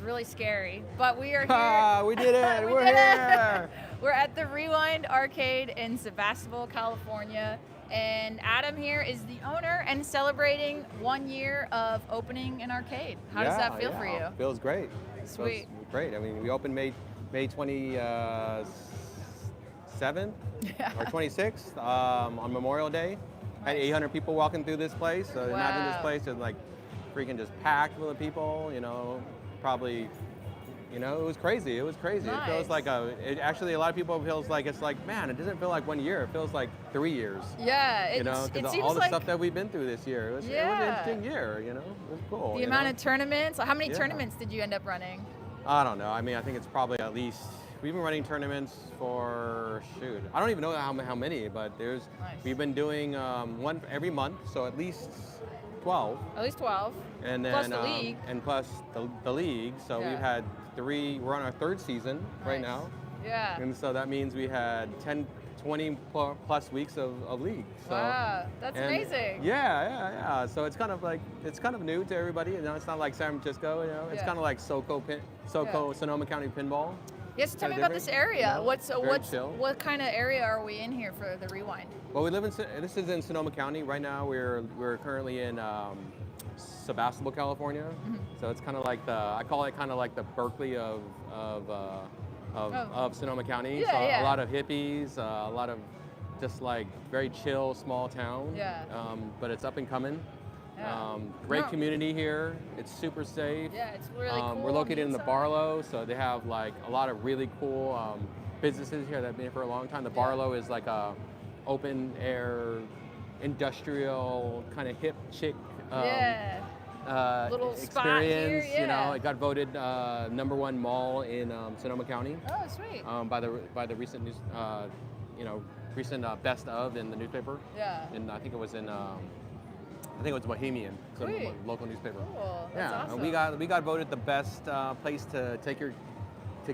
really scary, but we are here. Ah, we did it. We We're did it. here. We're at the Rewind Arcade in Sebastopol, California. And Adam here is the owner and celebrating 1 year of opening an arcade. How does that feel for you? Feels great. Sweet. Feels great. I mean, we opened May 27th or 26th on Memorial Day. Had 800 people walking through this place. So imagine this place is like freaking just packed full of people. Probably. It was crazy. It was crazy. Nice. It feels like actually a lot of people feels like it's like, man, it doesn't feel like 1 year. It feels like 3 years. Yeah, It seems all the like stuff that we've been through this year. It was an interesting year. It was cool. the amount of tournaments. How many tournaments did you end up running? I don't know. I mean, I think it's probably at least. We've been running tournaments for I don't even know how many, but we've been doing one every month, so at least 12. At least 12. And then plus the league. And plus the league. So we've had 3. We're on our 3rd season right now. Yeah. And so that means we had 20 plus weeks of league. So, wow, that's amazing. Yeah. So it's kind of new to everybody. It's not like San Francisco. It's kind of like SoCo, Sonoma County pinball. Yes, tell me about this area. Chill. What kind of area are we in here for the Rewind? Well, this is in Sonoma County right now. We're currently in Sebastopol, California. Mm-hmm. So it's kind of like I call it kind of like the Berkeley of Sonoma County. A lot of hippies, a lot of just like very chill small town. Yeah. But it's up and coming. Yeah. Great community here. It's super safe. Yeah, it's really cool. We're located in the Barlow, so they have like a lot of really cool businesses here that have been here for a long time. The Barlow is like a open air, industrial kind of hip chick little experience. spot here, It got voted #1 mall in Sonoma County. Oh, sweet. By the recent news, recent best of in the newspaper. Yeah. And I think it was in. I think it was Bohemian, so local newspaper. Cool. That's awesome. And we got voted the best place to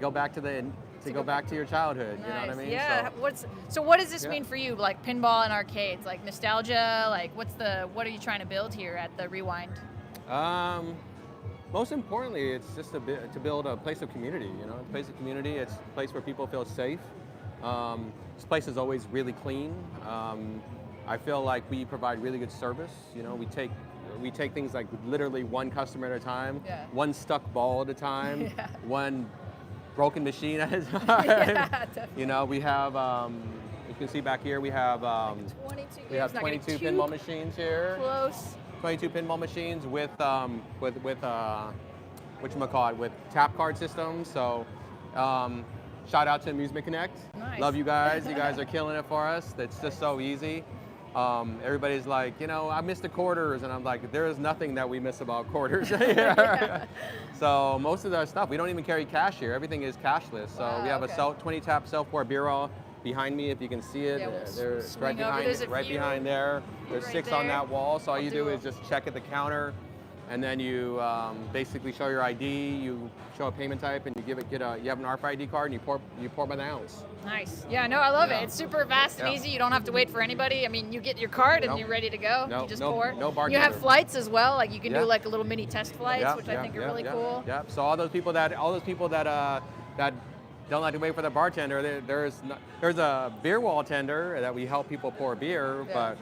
go back to your childhood. Nice. You know what I mean? Yeah. So what does this mean for you? Like pinball and arcades, like nostalgia. Like what are you trying to build here at the Rewind? Most importantly, it's just to build a place of community. A place of community. It's a place where people feel safe. This place is always really clean. I feel like we provide really good service. We take things like literally one customer at a time, one stuck ball at a time, one broken machine at a time. We have, you can see back here, we have 22 pinball machines here. Close. 22 pinball machines with with tap card systems. So. Shout out to Amusement Connect. Nice. Love you guys. You guys are killing it for us. It's just so easy. Everybody's like, I missed the quarters, and I'm like, there is nothing that we miss about quarters here. So most of our stuff, we don't even carry cash here. Everything is cashless. So we have a 20-tap self-pour bureau behind me, if you can see it. There's right behind there. There's 6 on that wall. So all you do is just check at the counter, and then you basically show your ID. You show a payment type, and you you have an RFID card, and you pour by the ounce. Nice. Yeah, no, I love it. It's super fast and easy. You don't have to wait for anybody. I mean, you get your card and you're ready to go. You just pour. No bartender. You have flights as well. Like you can do like a little mini test flights, which I think are really cool. Yeah. So all those people that don't like to wait for the bartender, there's a beer wall tender that we help people pour beer, but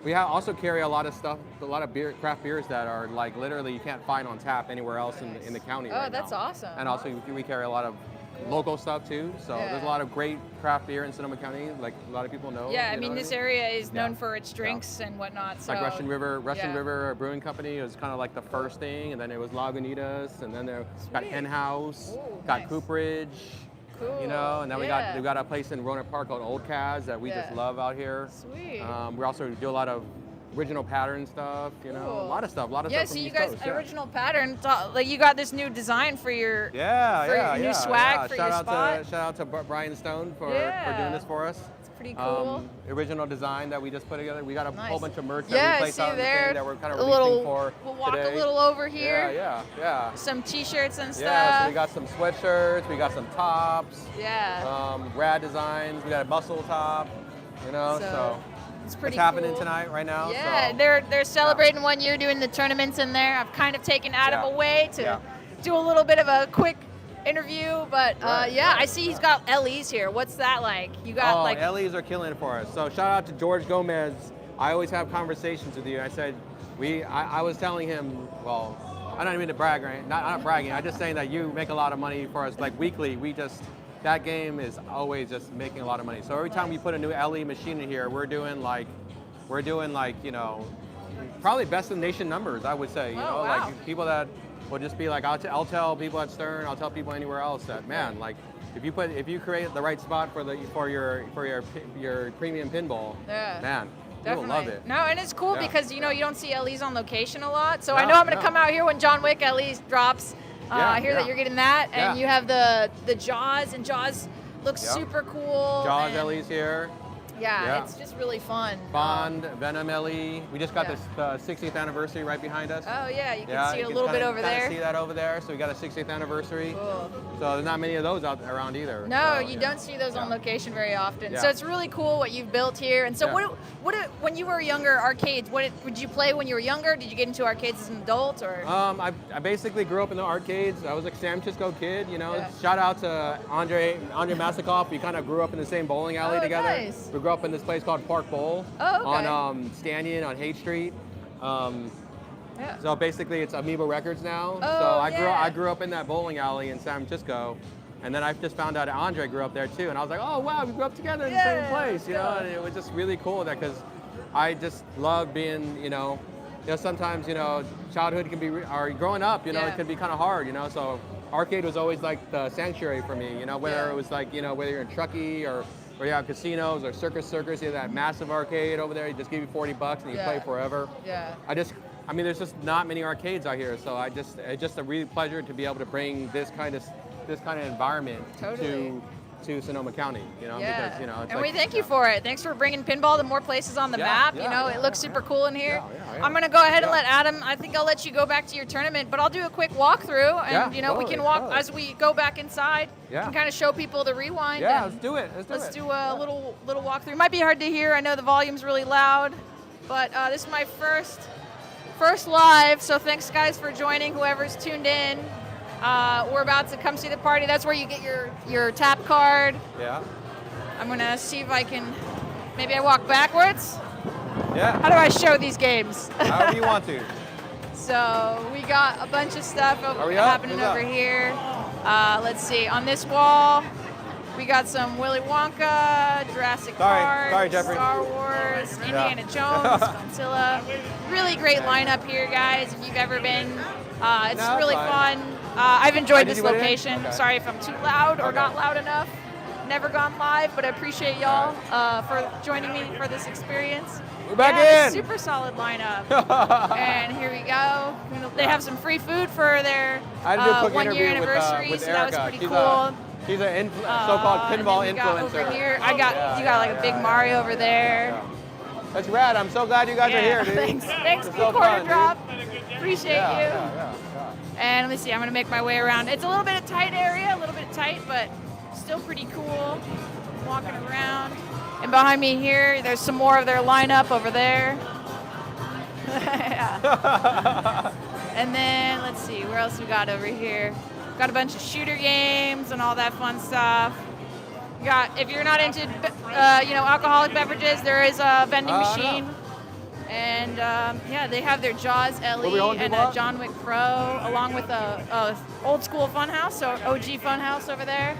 we also carry a lot of stuff, a lot of craft beers that are like literally you can't find on tap anywhere else in the county right now. Oh, that's awesome. And also we carry a lot of local stuff too. So there's a lot of great craft beer in Sonoma County, like a lot of people know. Yeah, I mean this area is known for its drinks and whatnot. So like Russian River Brewing Company was kind of like the first thing, and then it was Lagunitas, and then there got Hen House, got Cooperage. Cool. And then we got a place in Roanoke Park called Old Kaz that we just love out here. Sweet. We also do a lot of original pattern stuff, a lot of stuff. Yeah, so you guys, original pattern, like you got this new design for your new swag for your spot. Shout out to Brian Stone for doing this for us. It's pretty cool. Original design that we just put together. We got a whole bunch of merch that we placed out there that we're kind of releasing for We'll walk today. a little over here. Yeah. Some t-shirts and stuff. Yeah, so we got some sweatshirts, we got some tops. Yeah. Rad designs. We got a muscle top. So it's pretty cool. Happening tonight right now. Yeah, so. they're celebrating 1 year doing the tournaments in there. I've kind of taken Adam away to do a little bit of a quick interview, but Right, yeah, right, I see he's got LEs here. What's that like? You got Oh, like LEs are killing it for us. So shout out to George Gomez. I always have conversations with you. I said, I was telling him, well, I don't mean to brag, right? Not bragging. I'm just saying that you make a lot of money for us. Like weekly, that game is always just making a lot of money. So every time we put a new LE machine in here, we're doing like, you know, probably best in nation numbers, I would say. You know, wow. like people that will just be like, I'll tell people at Stern, I'll tell people anywhere else that, man, like if you create the right spot for your premium pinball, Yeah. man, Definitely. people love it. No, and it's cool Yeah. because you know you don't see LEs on location a lot. So No, I know I'm going to no. come out here when John Wick LEs drops. I hear that you're getting that, and Yeah. you have the Jaws, and Jaws looks Yep. super cool. Jaws and LE's here. Yeah, it's just really fun. Bond, Venom LE. We just got Yeah. this 60th anniversary right behind us. Oh yeah, you can see you a can little bit kinda- over kinda there. see that over there. So we got a 60th anniversary. Cool. So there's not many of those out around either. No, So, you yeah. don't see those on Yeah. location very often. Yeah. So it's really cool what you've built here. And so Yeah. when you were younger, arcades, would you play when you were younger? Did you get into arcades as an adult or? I basically grew up in the arcades. I was a San Francisco kid, you know. Yeah. Shout out to Andre Masikoff. We kind of grew up in the same bowling alley Oh, together. nice. We grew up in this place called Park Bowl Oh, okay. on Stanton on Haight Street. Yeah. So basically, it's Amoeba Records now. Oh, so yeah. I grew up in that bowling alley in San Francisco, and then I just found out Andre grew up there too, and I was like, oh wow, we grew up together in the Yeah, same place, you know. let's go. And it was just really cool that because I just love being, you know, sometimes childhood can be or growing up, Yeah. it can be kind of hard, you know. So arcade was always like the sanctuary for me, you know, whether Yeah. it was like whether you're in Truckee or you have casinos or Circus, you have that massive arcade over there. You just give you $40 and you Yeah. play forever. Yeah. I mean, there's just not many arcades out here, so it's just a real pleasure to be able to bring this kind of environment Totally. to Sonoma County, Yeah. because it's and like, we thank you for it. Thanks for bringing pinball to more places on the Yeah, map. yeah, It looks super cool in here. Yeah. I'm gonna go ahead and Yeah. let Adam. I think I'll let you go back to your tournament, but I'll do a quick walkthrough, and Yeah, we totally, can walk totally. as we go back inside. Yeah. And kind of show people the rewind. Yeah, and let's do it. Let's do a little walkthrough. Might be hard to hear. I know the volume's really loud, but this is my first live. So thanks guys for joining. Whoever's tuned in. We're about to come see the party. That's where you get your tap card. Yeah. I'm gonna see if I can. Maybe I walk backwards. Yeah. How do I show these games? However you want to. So we got a bunch of stuff Are we up? happening Who's over up? here. Let's see. On this wall, we got some Willy Wonka, Jurassic Park, Sorry, Jeffrey. Star Wars, Indiana Jones, Godzilla. Really great lineup here, guys. If you've ever been, it's No, really fine. fun. I've enjoyed Did this you put it in? location. Okay. Sorry if I'm too loud or Okay. not loud enough. Never gone live, but I appreciate y'all for joining me for this experience. We're back yeah, in. Super solid lineup. And here we go. They have some free food for their I had to do a quick 1 year interview anniversary, with so Erica. that was pretty She's cool. She's a so-called And pinball then we got influencer. over here, you got like a big Mario over there. That's rad. I'm so glad you guys are here, dude. Thanks It's for so the quarter fun, dude. drop. Appreciate Yeah, you. yeah. And let me see, I'm gonna make my way around. It's a little bit of tight area, a little bit tight, but still pretty cool. Walking around. And behind me here, there's some more of their lineup over there. Yeah. And then let's see, where else we got over here? Got a bunch of shooter games and all that fun stuff. You got, if you're not into, alcoholic beverages, there is a vending machine. No. And yeah, they have their Jaws Were we LE holding and people a up? John Wick Pro, along with a old school funhouse, so OG funhouse over there.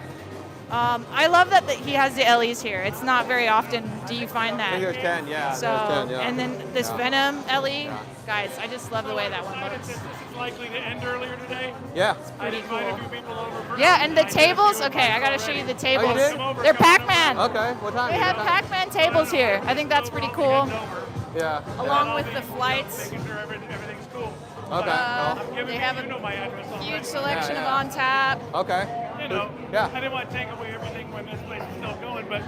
I love that he has the LEs here. It's not very often do you find I think that. there's 10, yeah. So, there's 10, yeah. and then this Yeah. Venom LE, guys, I just love the way that one Noticed looks. that this is likely to end earlier today. Yeah. I Pretty invited cool. a few people over. Yeah, and the I did a few tables. Okay, I gotta invites show you the already. tables. did? They're Pac-Man. Okay, what time? They have Pac-Man tables here. I think that's pretty cool. Heading over. Yeah. Along with the flights. Making sure everything's cool. Okay. Uh, I'm giving they have you know my address a already. huge selection Yeah, of yeah. on tap. Okay. know, Yeah. I didn't want to take away everything when this place is still going, but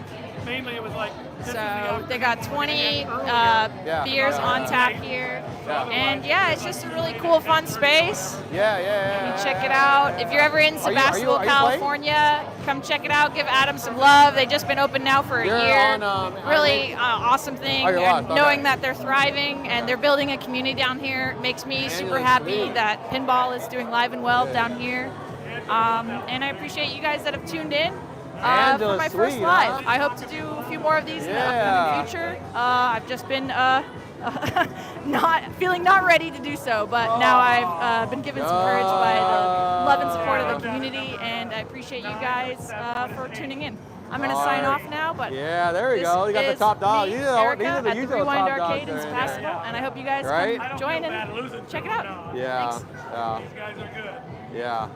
mainly it was like, this is the So they got 20 Yeah. beers Yeah. on tap here. Yeah. And yeah, it's just a really cool, fun space. Yeah. Check it out. If you're ever in Are you Sebastopol, playing? California, come check it out. Give Adam some love. They've just been open now for a You're year. on, really awesome thing. Oh, you're And lost. Okay. knowing that they're thriving and they're building a community down here makes me super happy that pinball is doing live and well down here. And I appreciate you guys that have tuned in. For my first live. I hope to do a few more of these in the upcoming future. I've just been not ready to do so, but now I've been given some courage by the love and support of the community, and I appreciate you guys for tuning in. I'm going to sign off now, but yeah, there you this go. You got the is top dog. me, These are Erica, the at the usual Rewind top Arcade dogs in there. Sebastopol, and I hope you guys Right? can join and check it out. Yeah. These guys are good. Yeah.